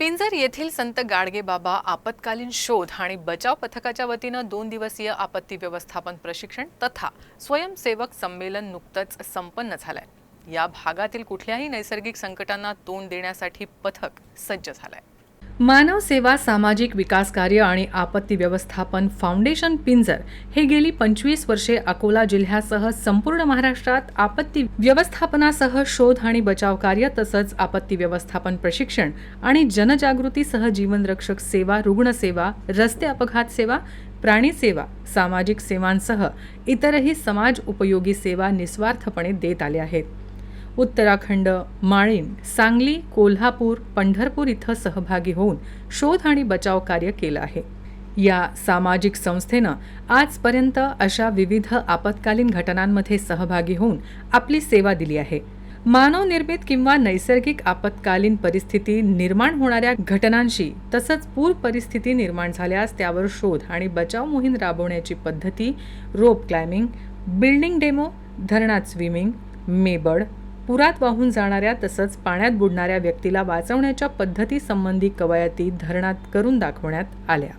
पिंजर येथील संत गाडगेबाबा आपत्कालीन शोध आणि बचाव पथकाच्या वतीनं 2 दिवसीय आपत्ती व्यवस्थापन प्रशिक्षण तथा स्वयंसेवक संमेलन नुकतंच संपन्न झालंय। या भागातील कुठल्याही नैसर्गिक संकटांना तोंड देण्यासाठी पथक सज्ज झालंय। मानव सेवा, सामाजिक विकास कार्य आणि आपत्ती व्यवस्थापन फाउंडेशन पिंजर हे गेली 25 वर्षे अकोला जिल्ह्यासह संपूर्ण महाराष्ट्रात आपत्ती व्यवस्थापनासह शोध आणि बचाव कार्य तसंच आपत्ती व्यवस्थापन प्रशिक्षण आणि जनजागृतीसह जीवनरक्षक सेवा, रुग्णसेवा, रस्ते अपघात सेवा, प्राणी सेवा, सामाजिक सेवांसह इतरही समाज उपयोगी सेवा निस्वार्थपणे देत आले आहेत। उत्तराखंड, माळीण, सांगली, कोल्हापूर, पंढरपूर इथं सहभागी होऊन शोध आणि बचाव कार्य केलं आहे। या सामाजिक संस्थेनं आजपर्यंत अशा विविध आपत्कालीन घटनांमध्ये सहभागी होऊन आपली सेवा दिली आहे। मानवनिर्मित किंवा नैसर्गिक आपत्कालीन परिस्थिती निर्माण होणाऱ्या घटनांशी तसंच पूर परिस्थिती निर्माण झाल्यास त्यावर शोध आणि बचाव मोहीम राबवण्याची पद्धती, रोप क्लाइम्बिंग, बिल्डिंग डेमो, धरणात स्विमिंग, मेबड, पुरात वाहून जाणाऱ्या तसंच पाण्यात बुडणाऱ्या व्यक्तीला वाचवण्याच्या पद्धती संबंधी कवायती धरणात करून दाखवण्यात आल्या।